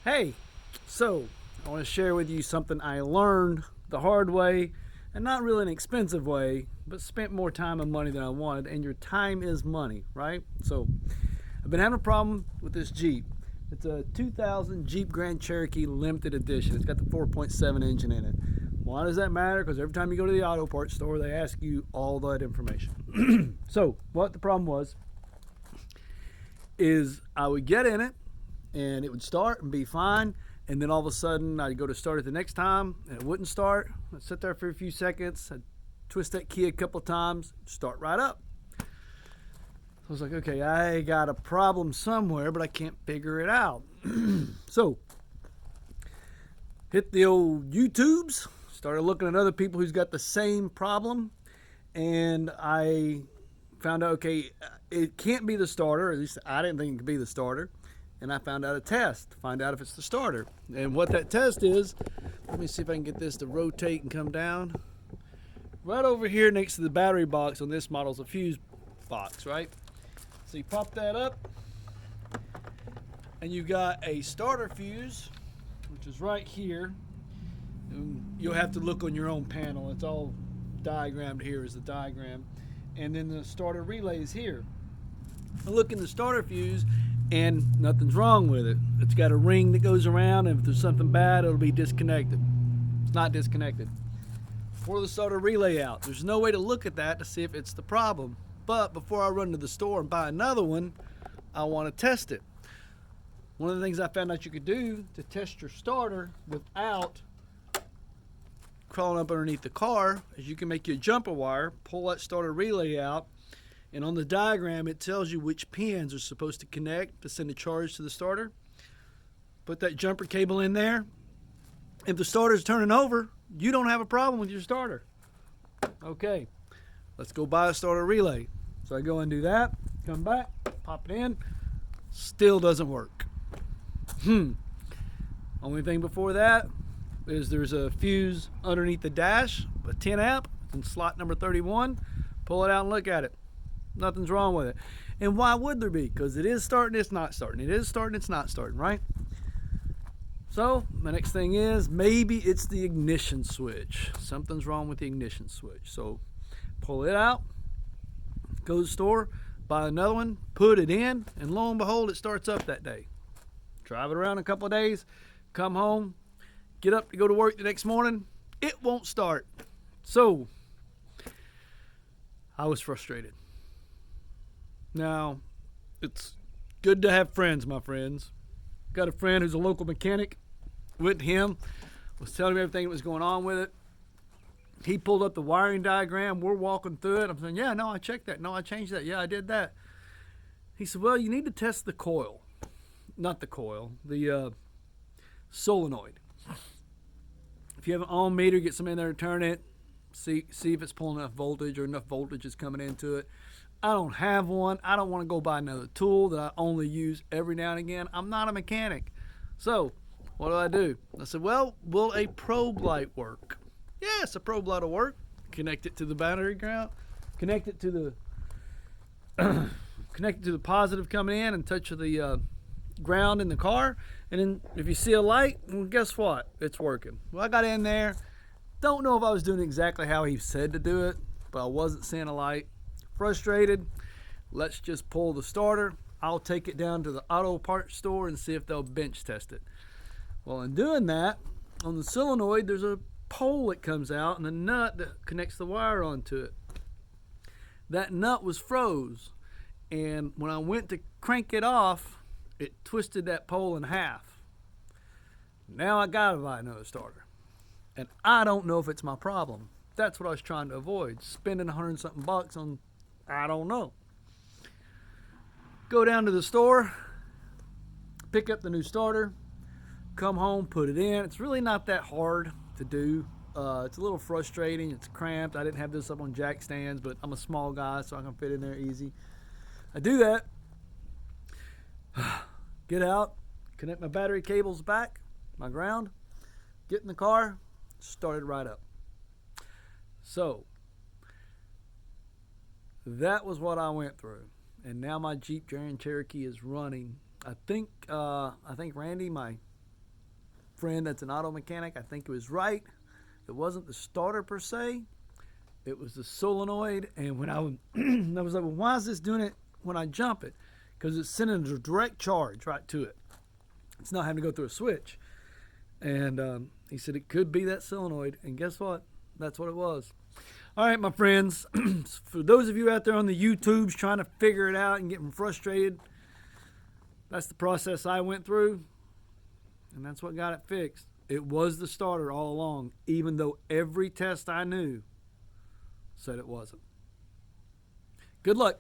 Hey, so I want to share with you something I learned the hard way, and not really an expensive way, but spent more time and money than I wanted. And your time is money, right? So I've been having a problem with this Jeep. It's a 2000 Jeep Grand Cherokee limited edition. It's got the 4.7 engine in it. Why does that matter? Because every time you go to the auto parts store, they ask you all that information. So what the problem was is I would get in it and it would start and be fine, and then all of a sudden I'd go to start it the next time and it wouldn't start. I'd sit there for a few seconds, I'd twist that key a couple of times, start right up. So I was like, okay, I got a problem somewhere, but I can't figure it out. So hit the old YouTubes, started looking at other people who's got the same problem, and I found out, okay, it can't be the starter. At least I didn't think it could be the starter. And I found out a test to find out if it's the starter. And what that test is, let me see if I can get this to rotate and come down. Right over here next to the battery box on this model is a fuse box, right? So you pop that up, and you've got a starter fuse, which is right here. And you'll have to look on your own panel. It's all diagrammed here is the diagram. And then the starter relay is here. I look in the starter fuse, and nothing's wrong with it. It's got a ring that goes around, and if there's something bad, it'll be disconnected. It's not disconnected. Pour the starter relay out. There's no way to look at that to see if it's the problem. But before I run to the store and buy another one, I want to test it. One of the things I found out you could do to test your starter without crawling up underneath the car is you can make your jumper wire, pull that starter relay out, and on the diagram, it tells you which pins are supposed to connect to send a charge to the starter. Put that jumper cable in there. If the starter's turning over, you don't have a problem with your starter. Okay, let's go buy a starter relay. So I go and do that, come back, pop it in, still doesn't work. Only thing before that is there's a fuse underneath the dash, a 10 amp, it's in slot number 31. Pull it out and look at it. Nothing's wrong with it. And why would there be? Because it is starting, it's not starting. It is starting, it's not starting, right? So the next thing is maybe it's the ignition switch. Something's wrong with the ignition switch. So pull it out, go to the store, buy another one, put it in, and lo and behold, it starts up that day. Drive it around a couple of days, come home, get up to go to work the next morning, it won't start. So I was frustrated. Now, it's good to have friends, my friends. Got a friend who's a local mechanic. Went to him, was telling me everything that was going on with it. He pulled up the wiring diagram. We're walking through it. I'm saying, yeah, no, I checked that. No, I changed that. Yeah, I did that. He said, well, you need to test the coil. Not the coil, the solenoid. If you have an ohm meter, get somebody in there to turn it. See if it's pulling enough voltage or enough voltage is coming into it. I don't have one. I don't want to go buy another tool that I only use every now and again. I'm not a mechanic. So what do? I said, well, will a probe light work? Yes, a probe light will work. Connect it to the battery ground. Connect it to the positive coming in and touch the ground in the car. And then if you see a light, well, guess what? It's working. Well, I got in there. Don't know if I was doing exactly how he said to do it, but I wasn't seeing a light. Frustrated, let's just pull the starter. I'll take it down to the auto parts store and see if they'll bench test it. Well, in doing that, on the solenoid, there's a pole that comes out and a nut that connects the wire onto it. That nut was froze, and when I went to crank it off, it twisted that pole in half. Now I gotta buy another starter, and I don't know if it's my problem. That's what I was trying to avoid, spending $100 and something on I don't know. Go down to the store, pick up the new starter, come home, put it in. It's really not that hard to do. It's a little frustrating. It's cramped. I didn't have this up on jack stands, but I'm a small guy, so I can fit in there easy. I do that. Get out, connect my battery cables back, my ground, get in the car, start it right up. So that was what I went through, and now my Jeep Grand Cherokee is running. I think Randy, my friend that's an auto mechanic. I think it was right. It wasn't the starter per se. It was the solenoid. And when I was like, well, why is this doing it when I jump it? Because it's sending a direct charge right to it. It's not having to go through a switch. And he said it could be that solenoid. And guess what? That's what it was. All right, my friends. For those of you out there on the YouTubes trying to figure it out and getting frustrated, that's the process I went through. And that's what got it fixed. It was the starter all along, even though every test I knew said it wasn't. Good luck.